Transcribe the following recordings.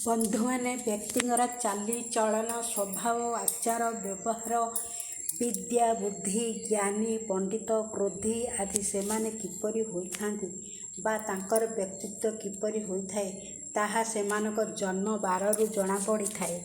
ବନ୍ଧୁମାନେ ବ୍ୟକ୍ତିଙ୍କର ଚାଲିଚଳନ, ସ୍ୱଭାବ, ଆଚାର, ବ୍ୟବହାର, ବିଦ୍ୟା, ବୁଦ୍ଧି, ଜ୍ଞାନୀ, ପଣ୍ଡିତ, କ୍ରୋଧୀ ଆଦି ସେମାନେ କିପରି ହୋଇଥାନ୍ତି ବା ତାଙ୍କର ବ୍ୟକ୍ତିତ୍ୱ କିପରି ହୋଇଥାଏ, ତାହା ସେମାନଙ୍କ ଜନ୍ମ ବାରରୁ ଜଣାପଡ଼ିଥାଏ।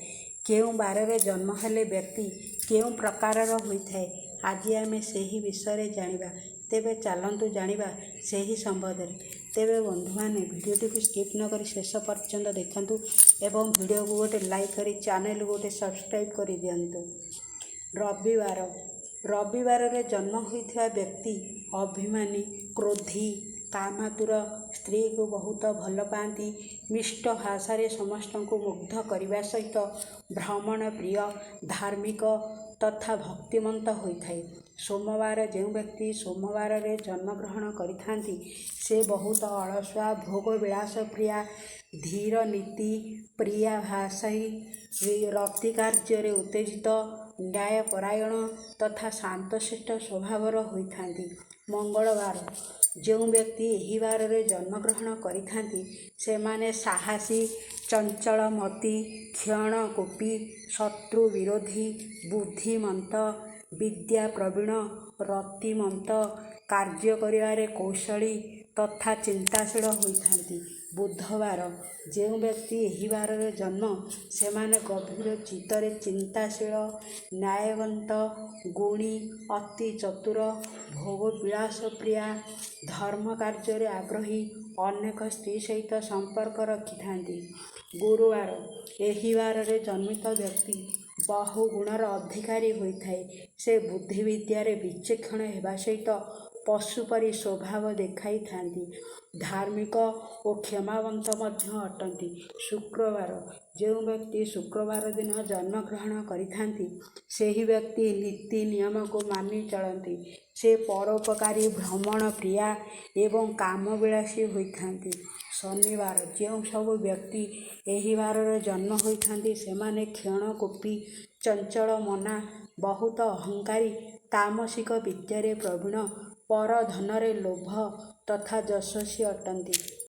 କେଉଁ ବାରରେ ଜନ୍ମ ହେଲେ ବ୍ୟକ୍ତି କେଉଁ ପ୍ରକାରର ହୋଇଥାଏ, ଆଜି ଆମେ ସେହି ବିଷୟରେ ଜାଣିବା। ତେବେ ଚାଲନ୍ତୁ ଜାଣିବା ସେହି ସମ୍ବନ୍ଧରେ। ତେବେ ବନ୍ଧୁମାନେ ଭିଡ଼ିଓଟିକୁ ସ୍କିପ୍ ନ କରି ଶେଷ ପର୍ଯ୍ୟନ୍ତ ଦେଖନ୍ତୁ ଏବଂ ଭିଡ଼ିଓକୁ ଗୋଟେ ଲାଇକ୍ କରି ଚ୍ୟାନେଲକୁ ଗୋଟେ ସବସ୍କ୍ରାଇବ୍ କରିଦିଅନ୍ତୁ। ରବିବାର। ରବିବାରରେ ଜନ୍ମ ହୋଇଥିବା ବ୍ୟକ୍ତି ଅଭିମାନୀ, କ୍ରୋଧୀ, କାମାତୁର, ସ୍ତ୍ରୀକୁ ବହୁତ ଭଲ ପାଆନ୍ତି, ମିଷ୍ଟ ଭାଷାରେ ସମସ୍ତଙ୍କୁ ମୁଗ୍ଧ କରିବା ସହିତ ଭ୍ରମଣ ପ୍ରିୟ, ଧାର୍ମିକ ତଥା ଭକ୍ତିମନ୍ତ ହୋଇଥାଏ। ସୋମବାର। ଯେଉଁ ବ୍ୟକ୍ତି ସୋମବାରରେ ଜନ୍ମଗ୍ରହଣ କରିଥାନ୍ତି ସେ ବହୁତ ଅଳସୁଆ, ଭୋଗବିଳାସ ପ୍ରିୟା, ଧୀର ନୀତି ପ୍ରିୟା, ଭାଷାୟୀ, ରତି କାର୍ଯ୍ୟରେ ଉତ୍ତେଜିତ, ନ୍ୟାୟପରାୟଣ ତଥା ଶାନ୍ତଶିଷ୍ଟ ସ୍ୱଭାବର ହୋଇଥାନ୍ତି। ମଙ୍ଗଳବାର। ଯେଉଁ ବ୍ୟକ୍ତି ଏହି ବାରରେ ଜନ୍ମଗ୍ରହଣ କରିଥାନ୍ତି ସେମାନେ ସାହସୀ, ଚଞ୍ଚଳମତି, କ୍ଷଣକୋପୀ, ଶତ୍ରୁ ବିରୋଧୀ, ବୁଦ୍ଧିମନ୍ତ, ବିଦ୍ୟାପ୍ରବୀଣ, ରତିମନ୍ତ, କାର୍ଯ୍ୟ କରିବାରେ କୌଶଳୀ ତଥା ଚିନ୍ତାଶୀଳ ହୋଇଥାନ୍ତି। ବୁଧବାର। ଯେଉଁ ବ୍ୟକ୍ତି ଏହି ବାରରେ ଜନ୍ମ ସେମାନେ ଗଭୀର ଚିତ୍ତରେ ଚିନ୍ତାଶୀଳ, ନ୍ୟାୟବନ୍ତ, ଗୁଣୀ, ଅତି ଚତୁର, ଭୋଗବିଳାସ ପ୍ରିୟା, ଧର୍ମ କାର୍ଯ୍ୟରେ ଆଗ୍ରହୀ, ଅନେକ ସ୍ତ୍ରୀ ସହିତ ସମ୍ପର୍କ ରଖିଥାନ୍ତି। ଗୁରୁବାର। ଏହି ବାରରେ ଜନ୍ମିତ ବ୍ୟକ୍ତି ବହୁ ଗୁଣର ଅଧିକାରୀ ହୋଇଥାଏ। ସେ ବୁଦ୍ଧି ବିଦ୍ୟାରେ ବିଚକ୍ଷଣ ହେବା ସହିତ ପଶୁ ପରି ସ୍ୱଭାବ ଦେଖାଇଥାନ୍ତି। ଧାର୍ମିକ ଓ କ୍ଷମାବନ୍ତ ମଧ୍ୟ ଅଟନ୍ତି। ଶୁକ୍ରବାର। ଯେଉଁ ବ୍ୟକ୍ତି ଶୁକ୍ରବାର ଦିନ ଜନ୍ମଗ୍ରହଣ କରିଥାନ୍ତି ସେହି ବ୍ୟକ୍ତି ନୀତି ନିୟମକୁ ମାନି ଚଳନ୍ତି। ସେ ପରୋପକାରୀ, ଭ୍ରମଣ ପ୍ରିୟା ଏବଂ କାମବିଳାସୀ ହୋଇଥାନ୍ତି। ଶନିବାର। ଯେଉଁ ସବୁ ବ୍ୟକ୍ତି ଏହି ବାରରେ ଜନ୍ମ ହୋଇଥାନ୍ତି ସେମାନେ କ୍ଷଣକୋପୀ, ଚଞ୍ଚଳମନା, ବହୁତ ଅହଙ୍କାରୀ, ତାମସିକ ବିଦ୍ୟାରେ ପ୍ରବୀଣ, ପର ଧନରେ ଲୋଭ ତଥା ଯଶସ୍ୱୀ ଅଟନ୍ତି।